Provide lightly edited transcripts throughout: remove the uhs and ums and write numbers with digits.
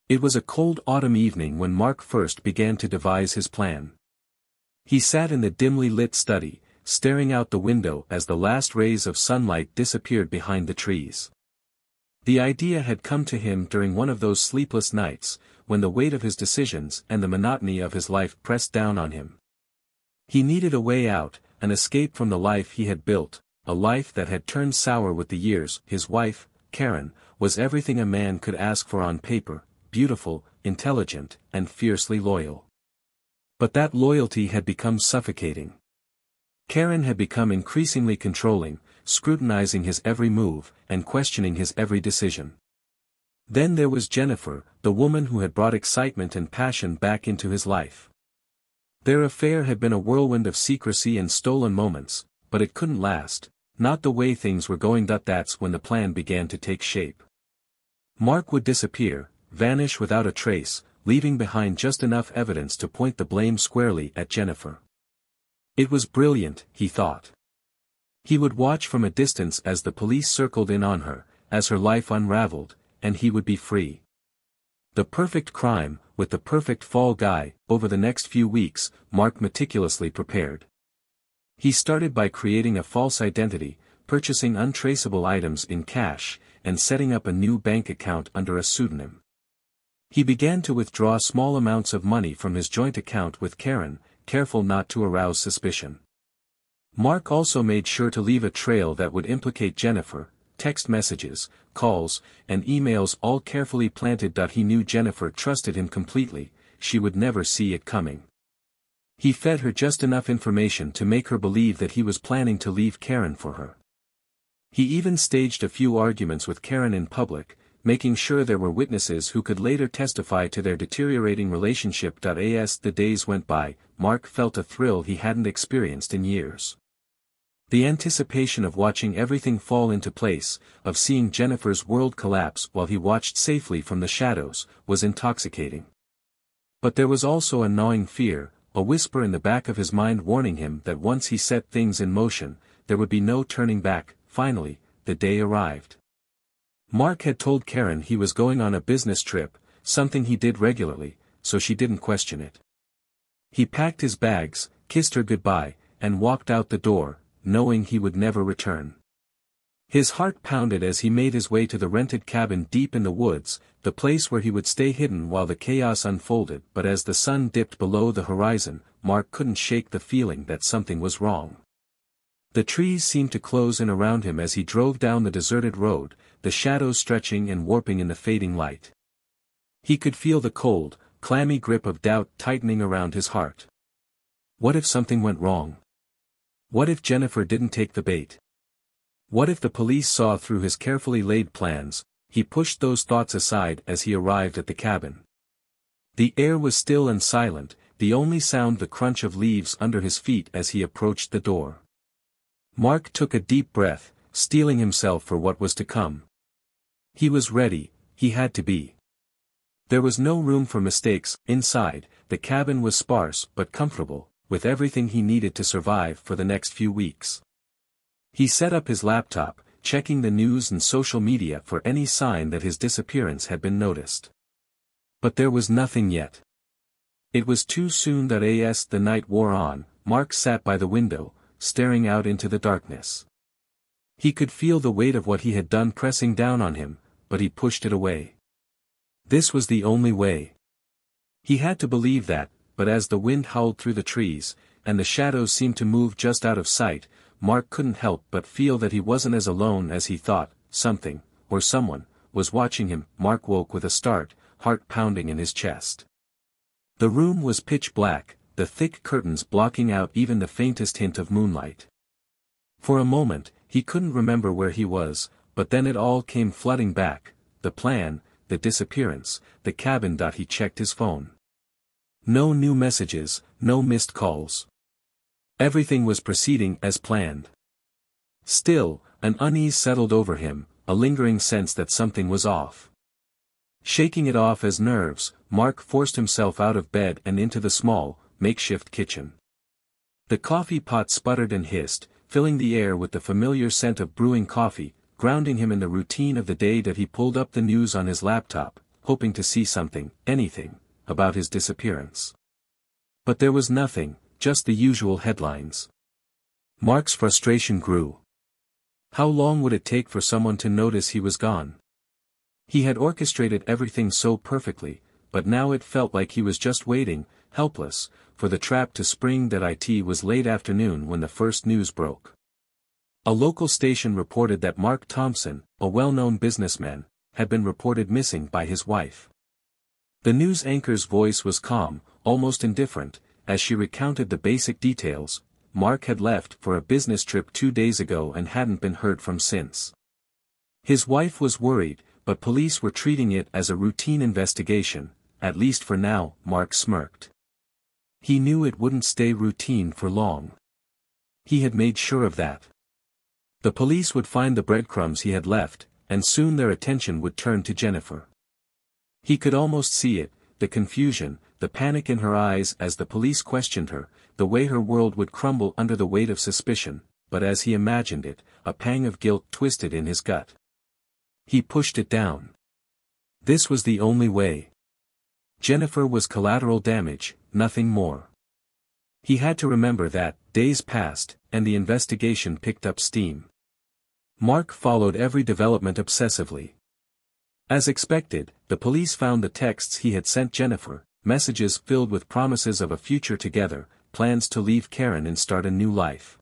It was a cold autumn evening when Mark first began to devise his plan. He sat in the dimly lit study, staring out the window as the last rays of sunlight disappeared behind the trees. The idea had come to him during one of those sleepless nights, when the weight of his decisions and the monotony of his life pressed down on him. He needed a way out, an escape from the life he had built, a life that had turned sour with the years. His wife, Karen, was everything a man could ask for on paper, beautiful, intelligent, and fiercely loyal. But that loyalty had become suffocating. Karen had become increasingly controlling, scrutinizing his every move, and questioning his every decision. Then there was Jennifer, the woman who had brought excitement and passion back into his life. Their affair had been a whirlwind of secrecy and stolen moments, but it couldn't last, not the way things were going. That's when the plan began to take shape. Mark would disappear, vanish without a trace, leaving behind just enough evidence to point the blame squarely at Jennifer. It was brilliant, he thought. He would watch from a distance as the police circled in on her, as her life unraveled, and he would be free. The perfect crime, with the perfect fall guy. Over the next few weeks, Mark meticulously prepared. He started by creating a false identity, purchasing untraceable items in cash, and setting up a new bank account under a pseudonym. He began to withdraw small amounts of money from his joint account with Karen, careful not to arouse suspicion. Mark also made sure to leave a trail that would implicate Jennifer, text messages, calls, and emails all carefully planted. He knew Jennifer trusted him completely, she would never see it coming. He fed her just enough information to make her believe that he was planning to leave Karen for her. He even staged a few arguments with Karen in public, making sure there were witnesses who could later testify to their deteriorating relationship. As the days went by, Mark felt a thrill he hadn't experienced in years. The anticipation of watching everything fall into place, of seeing Jennifer's world collapse while he watched safely from the shadows, was intoxicating. But there was also a gnawing fear, a whisper in the back of his mind warning him that once he set things in motion, there would be no turning back. Finally, the day arrived. Mark had told Karen he was going on a business trip, something he did regularly, so she didn't question it. He packed his bags, kissed her goodbye, and walked out the door, knowing he would never return. His heart pounded as he made his way to the rented cabin deep in the woods, the place where he would stay hidden while the chaos unfolded. But as the sun dipped below the horizon, Mark couldn't shake the feeling that something was wrong. The trees seemed to close in around him as he drove down the deserted road, the shadows stretching and warping in the fading light. He could feel the cold, clammy grip of doubt tightening around his heart. What if something went wrong? What if Jennifer didn't take the bait? What if the police saw through his carefully laid plans? He pushed those thoughts aside as he arrived at the cabin. The air was still and silent, the only sound the crunch of leaves under his feet as he approached the door. Mark took a deep breath, steeling himself for what was to come. He was ready, he had to be. There was no room for mistakes. Inside, the cabin was sparse but comfortable, with everything he needed to survive for the next few weeks. He set up his laptop, checking the news and social media for any sign that his disappearance had been noticed. But there was nothing yet. It was too soon. As the night wore on, Mark sat by the window, staring out into the darkness. He could feel the weight of what he had done pressing down on him, but he pushed it away. This was the only way. He had to believe that, but as the wind howled through the trees, and the shadows seemed to move just out of sight, Mark couldn't help but feel that he wasn't as alone as he thought. Something, or someone, was watching him. Mark woke with a start, heart pounding in his chest. The room was pitch black, the thick curtains blocking out even the faintest hint of moonlight. For a moment, he couldn't remember where he was, but then it all came flooding back, the plan, the disappearance, the cabin. He checked his phone. No new messages, no missed calls. Everything was proceeding as planned. Still, an unease settled over him, a lingering sense that something was off. Shaking it off as nerves, Mark forced himself out of bed and into the small, makeshift kitchen. The coffee pot sputtered and hissed, filling the air with the familiar scent of brewing coffee, grounding him in the routine of the day. He pulled up the news on his laptop, hoping to see something, anything, about his disappearance. But there was nothing, just the usual headlines. Mark's frustration grew. How long would it take for someone to notice he was gone? He had orchestrated everything so perfectly, but now it felt like he was just waiting, helpless, for the trap to spring. It was late afternoon when the first news broke. A local station reported that Mark Thompson, a well-known businessman, had been reported missing by his wife. The news anchor's voice was calm, almost indifferent, as she recounted the basic details. Mark had left for a business trip 2 days ago and hadn't been heard from since. His wife was worried, but police were treating it as a routine investigation, at least for now. Mark smirked. He knew it wouldn't stay routine for long. He had made sure of that. The police would find the breadcrumbs he had left, and soon their attention would turn to Jennifer. He could almost see it, the confusion, the panic in her eyes as the police questioned her, the way her world would crumble under the weight of suspicion, but as he imagined it, a pang of guilt twisted in his gut. He pushed it down. This was the only way. Jennifer was collateral damage, nothing more. He had to remember that. Days passed, and the investigation picked up steam. Mark followed every development obsessively. As expected, the police found the texts he had sent Jennifer, messages filled with promises of a future together, plans to leave Karen and start a new life.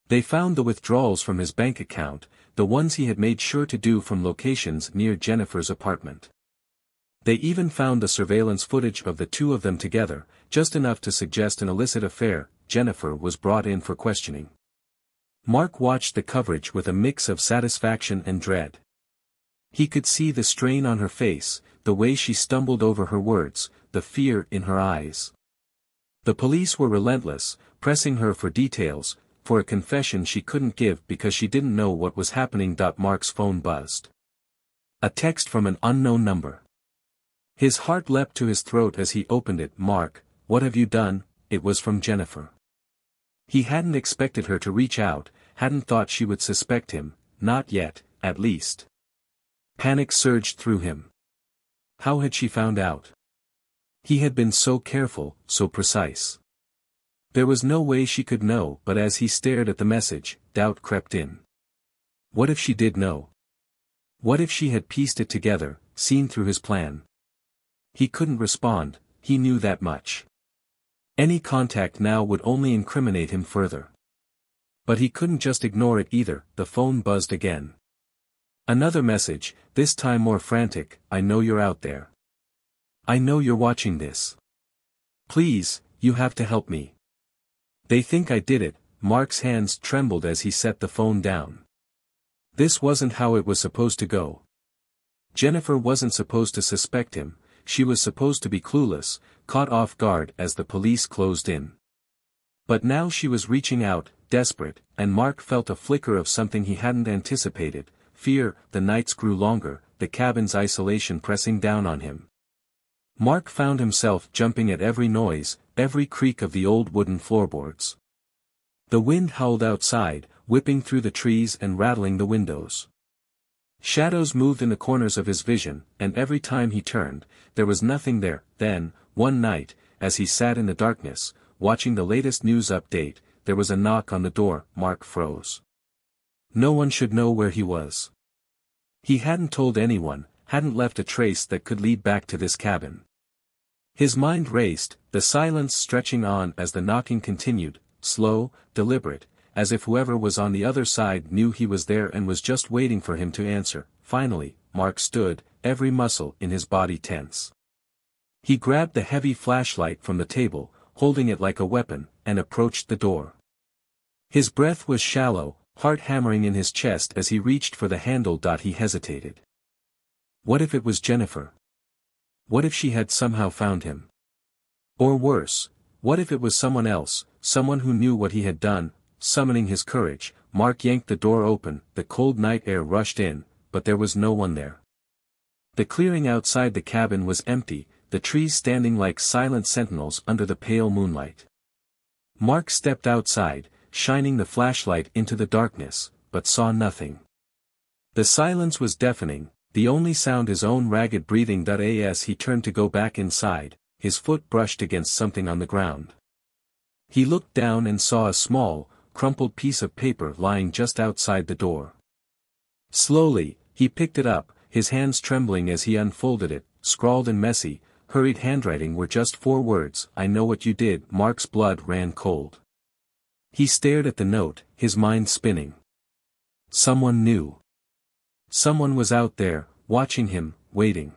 They found the withdrawals from his bank account, the ones he had made sure to do from locations near Jennifer's apartment. They even found the surveillance footage of the two of them together, just enough to suggest an illicit affair. Jennifer was brought in for questioning. Mark watched the coverage with a mix of satisfaction and dread. He could see the strain on her face, the way she stumbled over her words, the fear in her eyes. The police were relentless, pressing her for details, for a confession she couldn't give because she didn't know what was happening. Mark's phone buzzed. A text from an unknown number. His heart leapt to his throat as he opened it. "Mark, what have you done?" It was from Jennifer. He hadn't expected her to reach out, hadn't thought she would suspect him, not yet, at least. Panic surged through him. How had she found out? He had been so careful, so precise. There was no way she could know, but as he stared at the message, doubt crept in. What if she did know? What if she had pieced it together, seen through his plan? He couldn't respond, he knew that much. Any contact now would only incriminate him further. But he couldn't just ignore it either. The phone buzzed again. Another message, this time more frantic. "I know you're out there. I know you're watching this. Please, you have to help me. They think I did it." Mark's hands trembled as he set the phone down. This wasn't how it was supposed to go. Jennifer wasn't supposed to suspect him, she was supposed to be clueless, caught off guard as the police closed in. But now she was reaching out, desperate, and Mark felt a flicker of something he hadn't anticipated, fear. The nights grew longer, the cabin's isolation pressing down on him. Mark found himself jumping at every noise, every creak of the old wooden floorboards. The wind howled outside, whipping through the trees and rattling the windows. Shadows moved in the corners of his vision, and every time he turned, there was nothing there. Then, one night, as he sat in the darkness, watching the latest news update, there was a knock on the door. Mark froze. No one should know where he was. He hadn't told anyone, hadn't left a trace that could lead back to this cabin. His mind raced, the silence stretching on as the knocking continued, slow, deliberate, as if whoever was on the other side knew he was there and was just waiting for him to answer. Finally, Mark stood, every muscle in his body tense. He grabbed the heavy flashlight from the table, holding it like a weapon, and approached the door. His breath was shallow, heart hammering in his chest as he reached for the handle. He hesitated. What if it was Jennifer? What if she had somehow found him? Or worse, what if it was someone else, someone who knew what he had done? Summoning his courage, Mark yanked the door open. The cold night air rushed in, but there was no one there. The clearing outside the cabin was empty, the trees standing like silent sentinels under the pale moonlight. Mark stepped outside, shining the flashlight into the darkness, but saw nothing. The silence was deafening, the only sound his own ragged breathing. As he turned to go back inside, his foot brushed against something on the ground. He looked down and saw a small, crumpled piece of paper lying just outside the door. Slowly, he picked it up, his hands trembling as he unfolded it. Scrawled in messy, hurried handwriting were just 4 words, "I know what you did." Mark's blood ran cold. He stared at the note, his mind spinning. Someone knew. Someone was out there, watching him, waiting.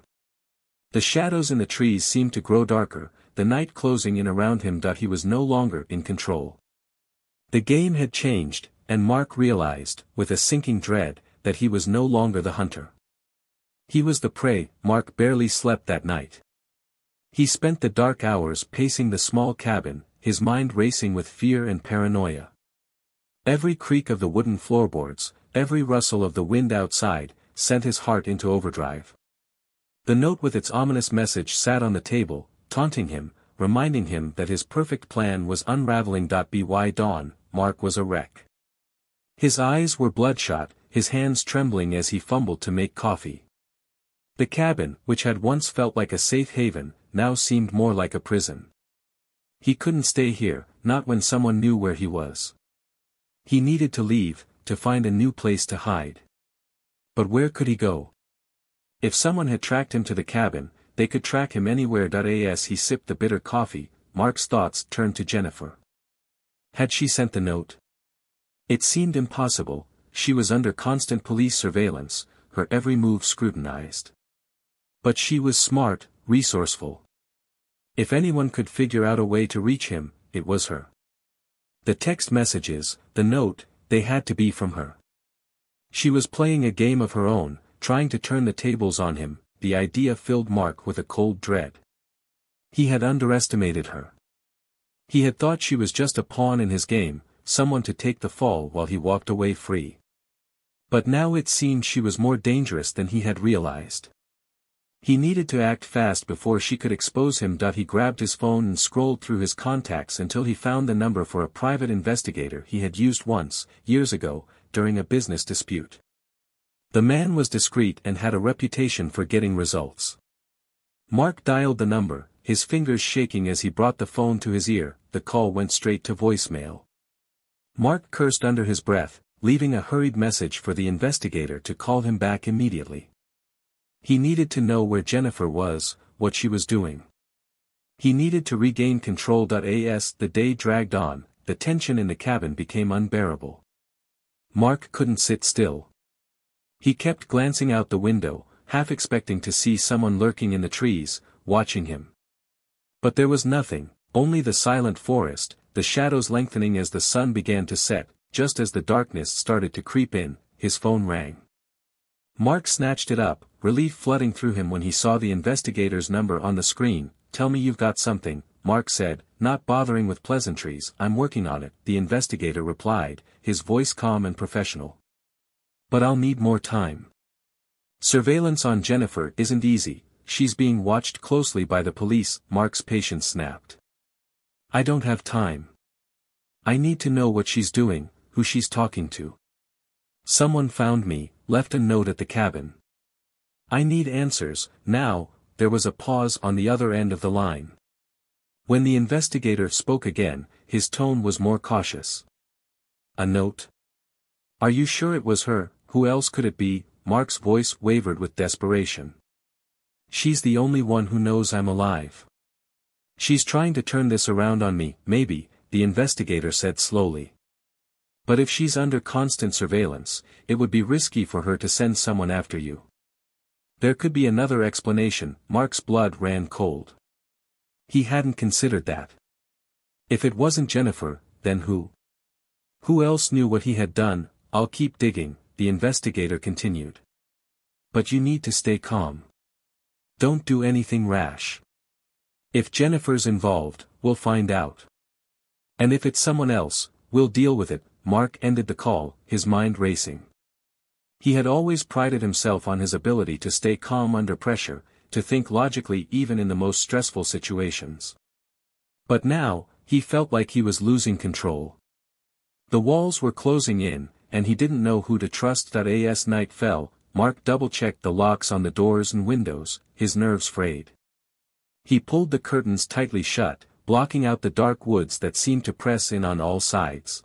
The shadows in the trees seemed to grow darker, the night closing in around him. He was no longer in control. The game had changed, and Mark realized, with a sinking dread, that he was no longer the hunter. He was the prey. Mark barely slept that night. He spent the dark hours pacing the small cabin, his mind racing with fear and paranoia. Every creak of the wooden floorboards, every rustle of the wind outside, sent his heart into overdrive. The note with its ominous message sat on the table, taunting him, reminding him that his perfect plan was unraveling. By dawn, Mark was a wreck. His eyes were bloodshot, his hands trembling as he fumbled to make coffee. The cabin, which had once felt like a safe haven, now seemed more like a prison. He couldn't stay here, not when someone knew where he was. He needed to leave, to find a new place to hide. But where could he go? If someone had tracked him to the cabin, they could track him anywhere. As he sipped the bitter coffee, Mark's thoughts turned to Jennifer. Had she sent the note? It seemed impossible. She was under constant police surveillance, her every move scrutinized. But she was smart, resourceful. If anyone could figure out a way to reach him, it was her. The text messages, the note, they had to be from her. She was playing a game of her own, trying to turn the tables on him. The idea filled Mark with a cold dread. He had underestimated her. He had thought she was just a pawn in his game, someone to take the fall while he walked away free. But now it seemed she was more dangerous than he had realized. He needed to act fast before she could expose him. He grabbed his phone and scrolled through his contacts until he found the number for a private investigator he had used once, years ago, during a business dispute. The man was discreet and had a reputation for getting results. Mark dialed the number, his fingers shaking as he brought the phone to his ear. The call went straight to voicemail. Mark cursed under his breath, leaving a hurried message for the investigator to call him back immediately. He needed to know where Jennifer was, what she was doing. He needed to regain control. As the day dragged on, the tension in the cabin became unbearable. Mark couldn't sit still. He kept glancing out the window, half expecting to see someone lurking in the trees, watching him. But there was nothing, only the silent forest, the shadows lengthening as the sun began to set. Just as the darkness started to creep in, his phone rang. Mark snatched it up, relief flooding through him when he saw the investigator's number on the screen. "Tell me you've got something," Mark said, not bothering with pleasantries. "I'm working on it," the investigator replied, his voice calm and professional. "But I'll need more time. Surveillance on Jennifer isn't easy, she's being watched closely by the police." Mark's patience snapped. "I don't have time. I need to know what she's doing, who she's talking to. Someone found me, left a note at the cabin. I need answers, now." There was a pause on the other end of the line. When the investigator spoke again, his tone was more cautious. "A note? Are you sure it was her? Who else could it be?" Mark's voice wavered with desperation. "She's the only one who knows I'm alive. She's trying to turn this around on me." "Maybe," the investigator said slowly. "But if she's under constant surveillance, it would be risky for her to send someone after you. There could be another explanation." Mark's blood ran cold. He hadn't considered that. If it wasn't Jennifer, then who? Who else knew what he had done? "I'll keep digging," the investigator continued. "But you need to stay calm. Don't do anything rash. If Jennifer's involved, we'll find out. And if it's someone else, we'll deal with it." Mark ended the call, his mind racing. He had always prided himself on his ability to stay calm under pressure, to think logically even in the most stressful situations. But now, he felt like he was losing control. The walls were closing in, and he didn't know who to trust. As night fell, Mark double-checked the locks on the doors and windows, his nerves frayed. He pulled the curtains tightly shut, blocking out the dark woods that seemed to press in on all sides.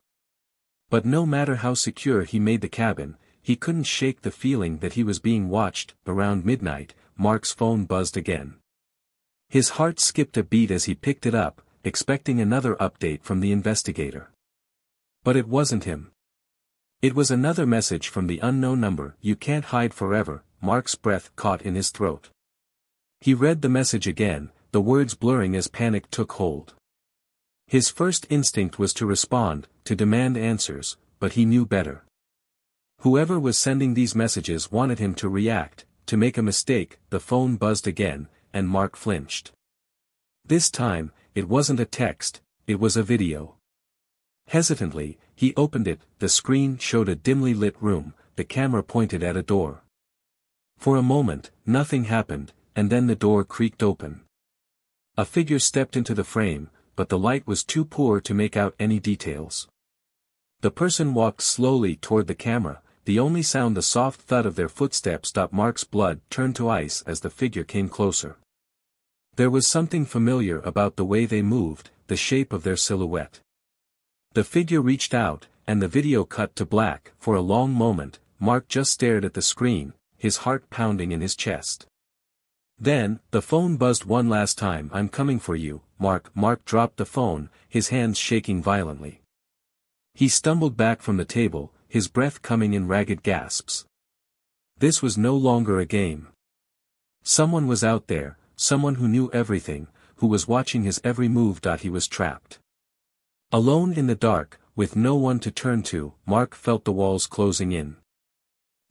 But no matter how secure he made the cabin, he couldn't shake the feeling that he was being watched. Around midnight, Mark's phone buzzed again. His heart skipped a beat as he picked it up, expecting another update from the investigator. But it wasn't him. It was another message from the unknown number. "You can't hide forever." Mark's breath caught in his throat. He read the message again, the words blurring as panic took hold. His first instinct was to respond, to demand answers, but he knew better. Whoever was sending these messages wanted him to react, to make a mistake. The phone buzzed again, and Mark flinched. This time, it wasn't a text, it was a video. Hesitantly, he opened it. The screen showed a dimly lit room, the camera pointed at a door. For a moment, nothing happened, and then the door creaked open. A figure stepped into the frame, but the light was too poor to make out any details. The person walked slowly toward the camera, the only sound the soft thud of their footsteps. Mark's blood turned to ice as the figure came closer. There was something familiar about the way they moved, the shape of their silhouette. The figure reached out, and the video cut to black. For a long moment, Mark just stared at the screen, his heart pounding in his chest. Then, the phone buzzed one last time. "I'm coming for you, Mark." Mark dropped the phone, his hands shaking violently. He stumbled back from the table, his breath coming in ragged gasps. This was no longer a game. Someone was out there, someone who knew everything, who was watching his every move. He was trapped. Alone in the dark, with no one to turn to, Mark felt the walls closing in.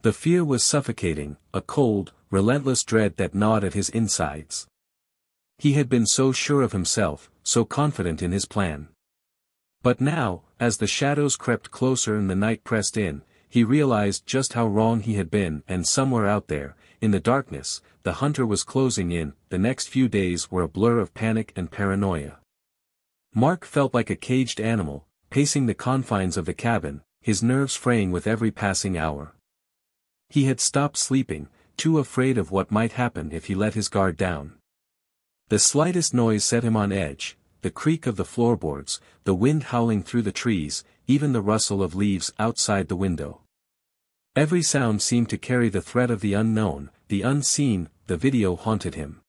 The fear was suffocating, a cold, relentless dread that gnawed at his insides. He had been so sure of himself, so confident in his plan. But now, as the shadows crept closer and the night pressed in, he realized just how wrong he had been. And somewhere out there, in the darkness, the hunter was closing in. The next few days were a blur of panic and paranoia. Mark felt like a caged animal, pacing the confines of the cabin, his nerves fraying with every passing hour. He had stopped sleeping, too afraid of what might happen if he let his guard down. The slightest noise set him on edge, the creak of the floorboards, the wind howling through the trees, even the rustle of leaves outside the window. Every sound seemed to carry the threat of the unknown, the unseen. The video haunted him.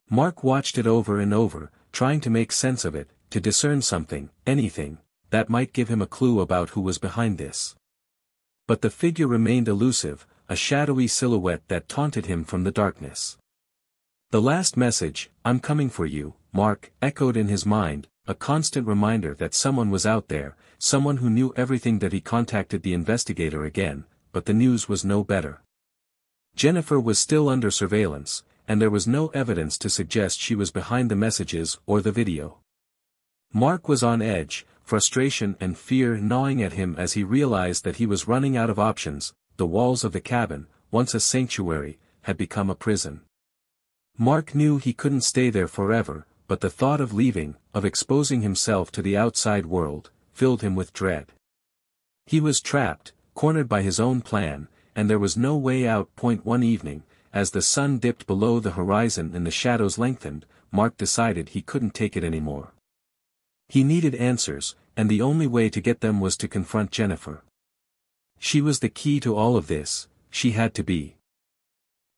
Mark watched it over and over, trying to make sense of it, to discern something, anything, that might give him a clue about who was behind this. But the figure remained elusive, a shadowy silhouette that taunted him from the darkness. The last message, "I'm coming for you, Mark," echoed in his mind, a constant reminder that someone was out there, someone who knew everything. That he contacted the investigator again, but the news was no better. Jennifer was still under surveillance, and there was no evidence to suggest she was behind the messages or the video. Mark was on edge, frustration and fear gnawing at him as he realized that he was running out of options. The walls of the cabin, once a sanctuary, had become a prison. Mark knew he couldn't stay there forever, but the thought of leaving, of exposing himself to the outside world, filled him with dread. He was trapped, cornered by his own plan, and there was no way out. One evening, as the sun dipped below the horizon and the shadows lengthened, Mark decided he couldn't take it anymore. He needed answers, and the only way to get them was to confront Jennifer. She was the key to all of this. She had to be.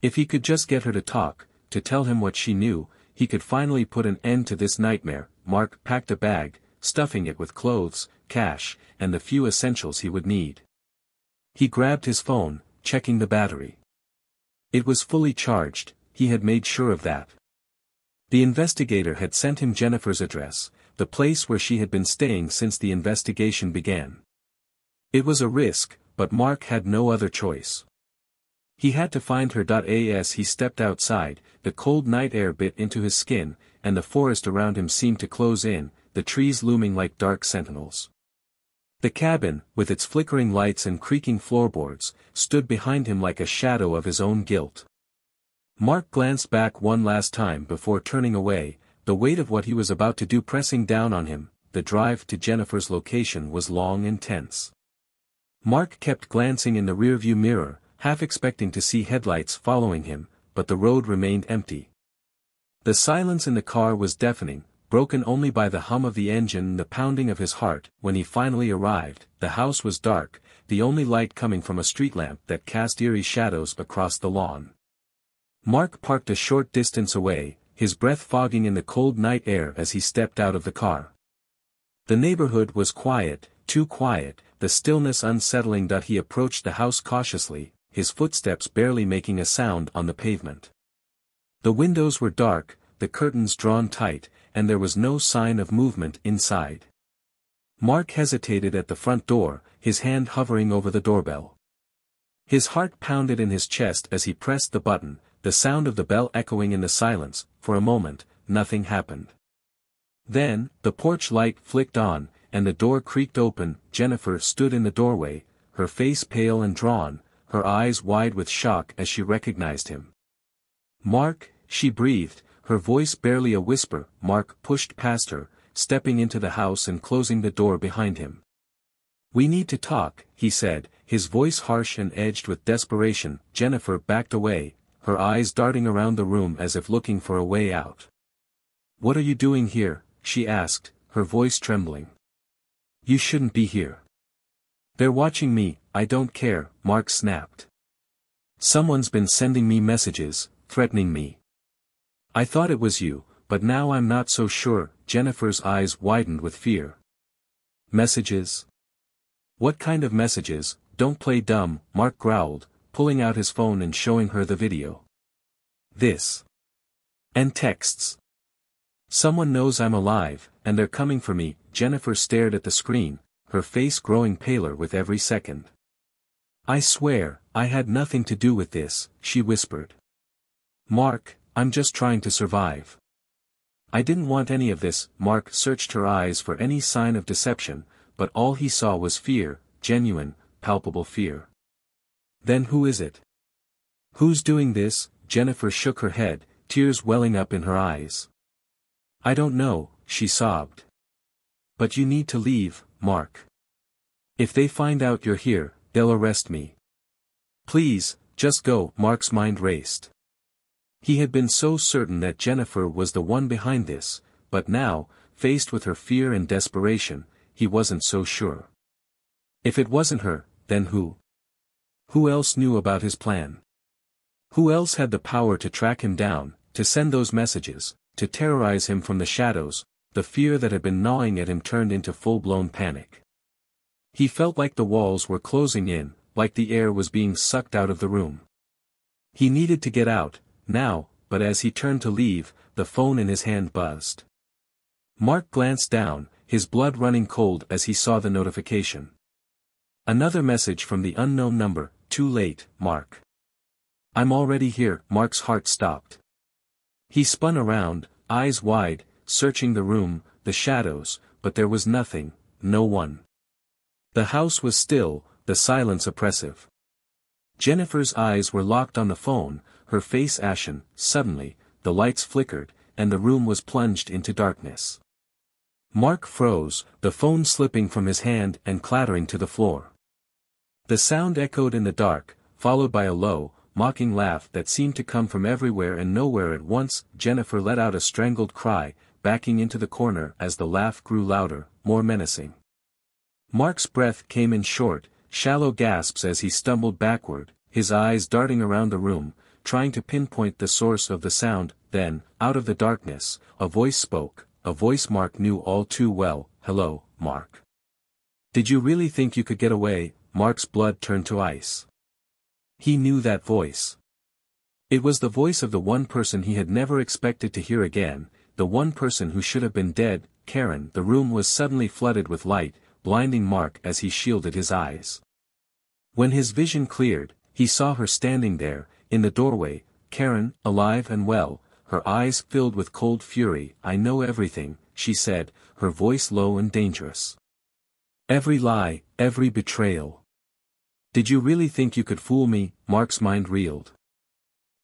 If he could just get her to talk, to tell him what she knew, he could finally put an end to this nightmare. Mark packed a bag, stuffing it with clothes, cash, and the few essentials he would need. He grabbed his phone, checking the battery. It was fully charged, he had made sure of that. The investigator had sent him Jennifer's address, the place where she had been staying since the investigation began. It was a risk, but Mark had no other choice. He had to find her. As he stepped outside, the cold night air bit into his skin, and the forest around him seemed to close in, the trees looming like dark sentinels. The cabin, with its flickering lights and creaking floorboards, stood behind him like a shadow of his own guilt. Mark glanced back one last time before turning away, the weight of what he was about to do pressing down on him. The drive to Jennifer's location was long and tense. Mark kept glancing in the rearview mirror, half expecting to see headlights following him, but the road remained empty. The silence in the car was deafening, broken only by the hum of the engine and the pounding of his heart. When he finally arrived, the house was dark, the only light coming from a street lamp that cast eerie shadows across the lawn. Mark parked a short distance away, his breath fogging in the cold night air as he stepped out of the car. The neighborhood was quiet, too quiet, the stillness unsettling. He approached the house cautiously, his footsteps barely making a sound on the pavement. The windows were dark, the curtains drawn tight, and there was no sign of movement inside. Mark hesitated at the front door, his hand hovering over the doorbell. His heart pounded in his chest as he pressed the button, the sound of the bell echoing in the silence. For a moment, nothing happened. Then, the porch light flicked on, and the door creaked open. Jennifer stood in the doorway, her face pale and drawn, her eyes wide with shock as she recognized him. "Mark," she breathed, her voice barely a whisper. Mark pushed past her, stepping into the house and closing the door behind him. "We need to talk," he said, his voice harsh and edged with desperation. Jennifer backed away, her eyes darting around the room as if looking for a way out. "What are you doing here?" she asked, her voice trembling. "You shouldn't be here." "They're watching me." "I don't care," Mark snapped. "Someone's been sending me messages, threatening me. I thought it was you, but now I'm not so sure." Jennifer's eyes widened with fear. "Messages? What kind of messages?" "Don't play dumb," Mark growled, pulling out his phone and showing her the video. "This. And texts. Someone knows I'm alive, and they're coming for me." Jennifer stared at the screen, her face growing paler with every second. "I swear, I had nothing to do with this," she whispered. "Mark, I'm just trying to survive. I didn't want any of this." Mark searched her eyes for any sign of deception, but all he saw was fear, genuine, palpable fear. "Then who is it? Who's doing this?" Jennifer shook her head, tears welling up in her eyes. "I don't know," she sobbed. "But you need to leave, Mark. If they find out you're here, they'll arrest me. Please, just go." Mark's mind raced. He had been so certain that Jennifer was the one behind this, but now, faced with her fear and desperation, he wasn't so sure. If it wasn't her, then who? Who else knew about his plan? Who else had the power to track him down, to send those messages, to terrorize him from the shadows? The fear that had been gnawing at him turned into full-blown panic. He felt like the walls were closing in, like the air was being sucked out of the room. He needed to get out, now, but as he turned to leave, the phone in his hand buzzed. Mark glanced down, his blood running cold as he saw the notification. Another message from the unknown number. "Too late, Mark. I'm already here." Mark's heart stopped. He spun around, eyes wide, searching the room, the shadows, but there was nothing, no one. The house was still, the silence oppressive. Jennifer's eyes were locked on the phone, her face ashen. Suddenly, the lights flickered, and the room was plunged into darkness. Mark froze, the phone slipping from his hand and clattering to the floor. The sound echoed in the dark, followed by a low, mocking laugh that seemed to come from everywhere and nowhere at once. Jennifer let out a strangled cry, backing into the corner as the laugh grew louder, more menacing. Mark's breath came in short, shallow gasps as he stumbled backward, his eyes darting around the room, trying to pinpoint the source of the sound. Then, out of the darkness, a voice spoke, a voice Mark knew all too well. "Hello, Mark. Did you really think you could get away?" Mark's blood turned to ice. He knew that voice. It was the voice of the one person he had never expected to hear again, the one person who should have been dead, Karen. The room was suddenly flooded with light, blinding Mark as he shielded his eyes. When his vision cleared, he saw her standing there, in the doorway, Karen, alive and well, her eyes filled with cold fury. "I know everything," she said, her voice low and dangerous. "Every lie, every betrayal. Did you really think you could fool me?" Mark's mind reeled.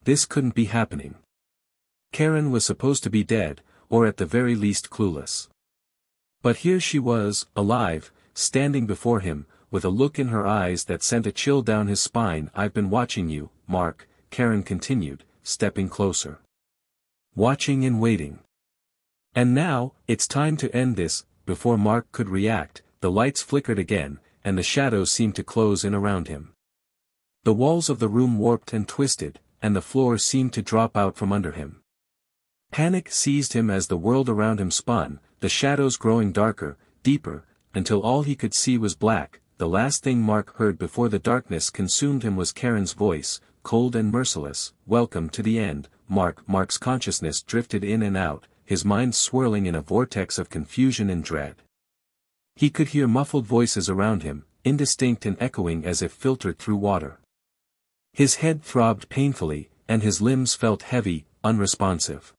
This couldn't be happening. Karen was supposed to be dead, or at the very least clueless. But here she was, alive, standing before him, with a look in her eyes that sent a chill down his spine. "I've been watching you, Mark," Karen continued, stepping closer. "Watching and waiting. And now, it's time to end this." Before Mark could react, the lights flickered again, and the shadows seemed to close in around him. The walls of the room warped and twisted, and the floor seemed to drop out from under him. Panic seized him as the world around him spun, the shadows growing darker, deeper, until all he could see was black. The last thing Mark heard before the darkness consumed him was Karen's voice, cold and merciless. "Welcome to the end, Mark." Mark's consciousness drifted in and out, his mind swirling in a vortex of confusion and dread. He could hear muffled voices around him, indistinct and echoing as if filtered through water. His head throbbed painfully, and his limbs felt heavy, unresponsive.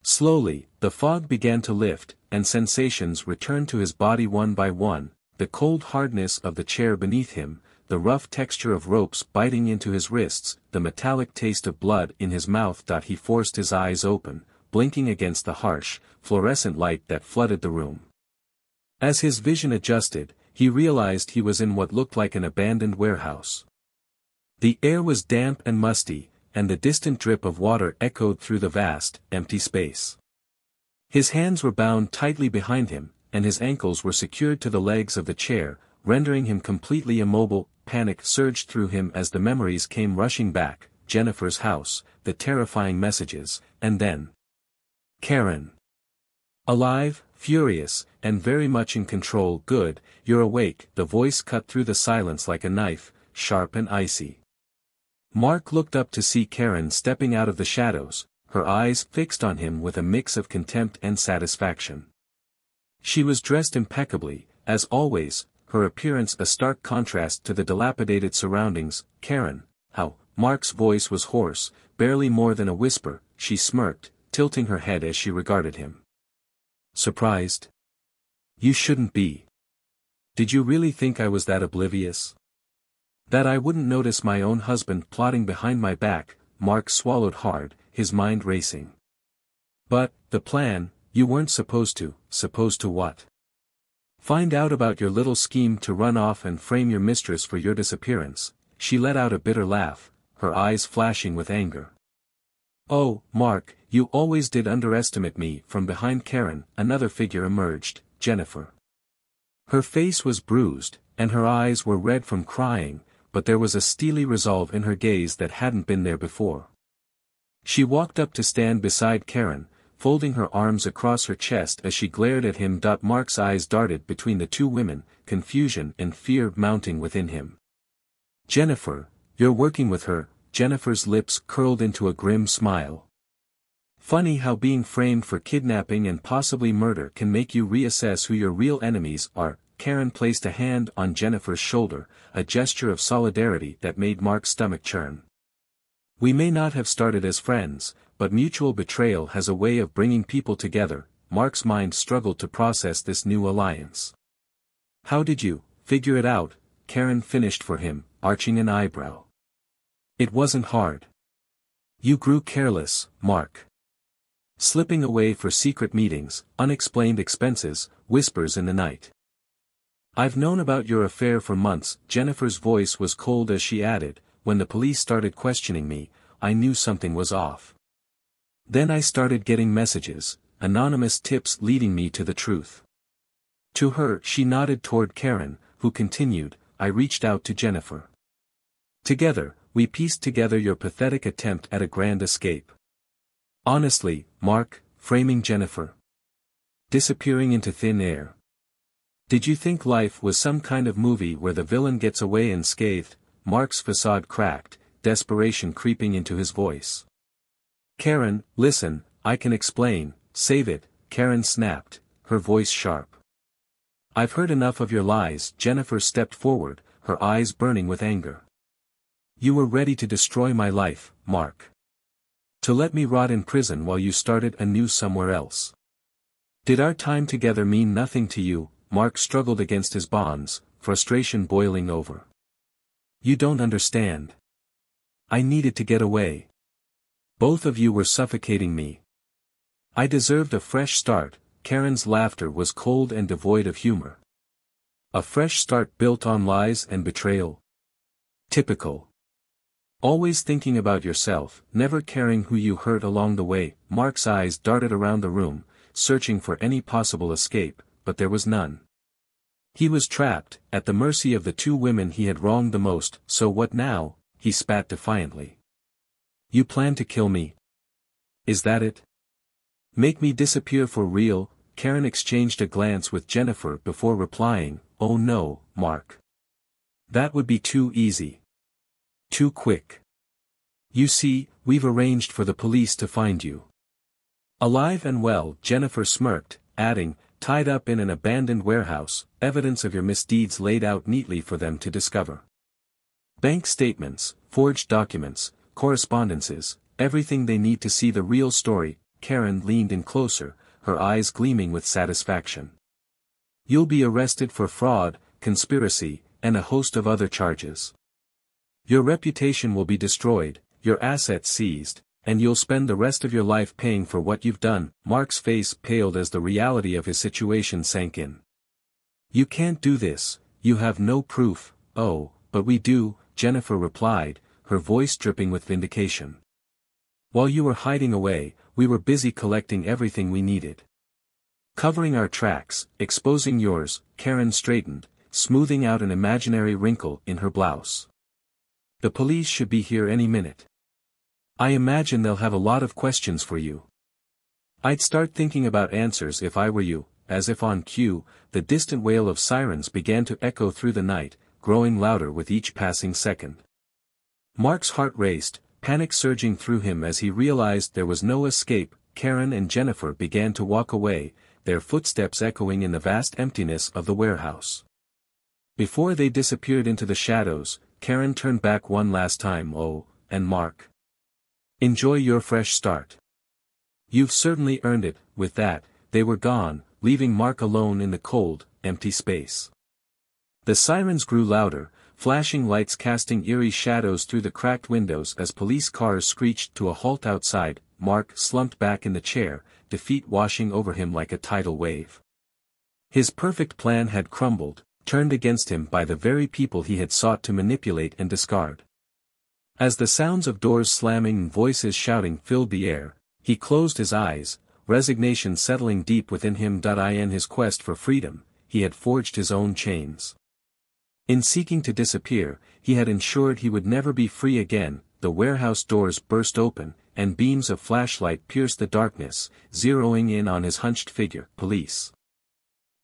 Slowly, the fog began to lift, and sensations returned to his body one by one: the cold hardness of the chair beneath him, the rough texture of ropes biting into his wrists, the metallic taste of blood in his mouth. He forced his eyes open, blinking against the harsh, fluorescent light that flooded the room. As his vision adjusted, he realized he was in what looked like an abandoned warehouse. The air was damp and musty, and the distant drip of water echoed through the vast, empty space. His hands were bound tightly behind him, and his ankles were secured to the legs of the chair, rendering him completely immobile. Panic surged through him as the memories came rushing back: Jennifer's house, the terrifying messages, and then Karen. Alive, furious, and very much in control. "Good, you're awake." The voice cut through the silence like a knife, sharp and icy. Mark looked up to see Karen stepping out of the shadows, her eyes fixed on him with a mix of contempt and satisfaction. She was dressed impeccably, as always, her appearance a stark contrast to the dilapidated surroundings. "Karen, how?" Mark's voice was hoarse, barely more than a whisper. She smirked, tilting her head as she regarded him. "Surprised? You shouldn't be. Did you really think I was that oblivious? That I wouldn't notice my own husband plotting behind my back?" Mark swallowed hard, his mind racing. "But, the plan, you weren't supposed to." "Supposed to what?" "Find out about your little scheme to run off and frame your mistress for your disappearance." She let out a bitter laugh, her eyes flashing with anger. "Oh, Mark, you always did underestimate me." From behind Karen, another figure emerged: Jennifer. Her face was bruised, and her eyes were red from crying, but there was a steely resolve in her gaze that hadn't been there before. She walked up to stand beside Karen, folding her arms across her chest as she glared at him. Mark's eyes darted between the two women, confusion and fear mounting within him. "Jennifer, you're working with her?" Jennifer's lips curled into a grim smile. "Funny how being framed for kidnapping and possibly murder can make you reassess who your real enemies are." Karen placed a hand on Jennifer's shoulder, a gesture of solidarity that made Mark's stomach churn. "We may not have started as friends, but mutual betrayal has a way of bringing people together." Mark's mind struggled to process this new alliance. "How did you figure it out?" Karen finished for him, arching an eyebrow. "It wasn't hard. You grew careless, Mark. Slipping away for secret meetings, unexplained expenses, whispers in the night. I've known about your affair for months." Jennifer's voice was cold as she added, "When the police started questioning me, I knew something was off. Then I started getting messages, anonymous tips leading me to the truth." To her she nodded toward Karen, who continued, "I reached out to Jennifer. Together, we pieced together your pathetic attempt at a grand escape. Honestly, Mark, framing Jennifer. Disappearing into thin air. Did you think life was some kind of movie where the villain gets away unscathed?" Mark's facade cracked, desperation creeping into his voice. "Karen, listen, I can explain." "Save it," Karen snapped, her voice sharp. "I've heard enough of your lies." Jennifer stepped forward, her eyes burning with anger. "You were ready to destroy my life, Mark. To let me rot in prison while you started anew somewhere else. Did our time together mean nothing to you?" Mark struggled against his bonds, frustration boiling over. "You don't understand. I needed to get away. Both of you were suffocating me. I deserved a fresh start." Karen's laughter was cold and devoid of humor. A fresh start built on lies and betrayal. Typical. Always thinking about yourself, never caring who you hurt along the way. Mark's eyes darted around the room, searching for any possible escape, but there was none. He was trapped, at the mercy of the two women he had wronged the most. So what now? He spat defiantly. You plan to kill me? Is that it? Make me disappear for real? Karen exchanged a glance with Jennifer before replying, oh no, Mark. That would be too easy. Too quick. You see, we've arranged for the police to find you. Alive and well, Jennifer smirked, adding, tied up in an abandoned warehouse, evidence of your misdeeds laid out neatly for them to discover. Bank statements, forged documents, correspondences, everything they need to see the real story. Karen leaned in closer, her eyes gleaming with satisfaction. You'll be arrested for fraud, conspiracy, and a host of other charges. Your reputation will be destroyed, your assets seized, and you'll spend the rest of your life paying for what you've done. Mark's face paled as the reality of his situation sank in. You can't do this, you have no proof. Oh, but we do, Jennifer replied, her voice dripping with vindication. While you were hiding away, we were busy collecting everything we needed. Covering our tracks, exposing yours. Karen straightened, smoothing out an imaginary wrinkle in her blouse. The police should be here any minute. I imagine they'll have a lot of questions for you. I'd start thinking about answers if I were you. As if on cue, the distant wail of sirens began to echo through the night, growing louder with each passing second. Mark's heart raced, panic surging through him as he realized there was no escape. Karen and Jennifer began to walk away, their footsteps echoing in the vast emptiness of the warehouse. Before they disappeared into the shadows, Karen turned back one last time. Oh, and Mark. Enjoy your fresh start. You've certainly earned it. With that, they were gone, leaving Mark alone in the cold, empty space. The sirens grew louder, flashing lights casting eerie shadows through the cracked windows as police cars screeched to a halt outside. Mark slumped back in the chair, defeat washing over him like a tidal wave. His perfect plan had crumbled, turned against him by the very people he had sought to manipulate and discard. As the sounds of doors slamming and voices shouting filled the air, he closed his eyes, resignation settling deep within him. In his quest for freedom, he had forged his own chains. In seeking to disappear, he had ensured he would never be free again. The warehouse doors burst open, and beams of flashlight pierced the darkness, zeroing in on his hunched figure. Police.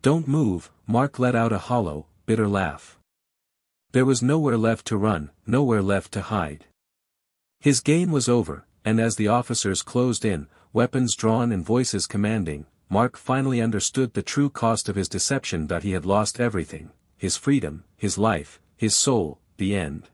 Don't move. Mark let out a hollow, bitter laugh. There was nowhere left to run, nowhere left to hide. His game was over, and as the officers closed in, weapons drawn and voices commanding, Mark finally understood the true cost of his deception. He had lost everything, his freedom, his life, his soul. The end.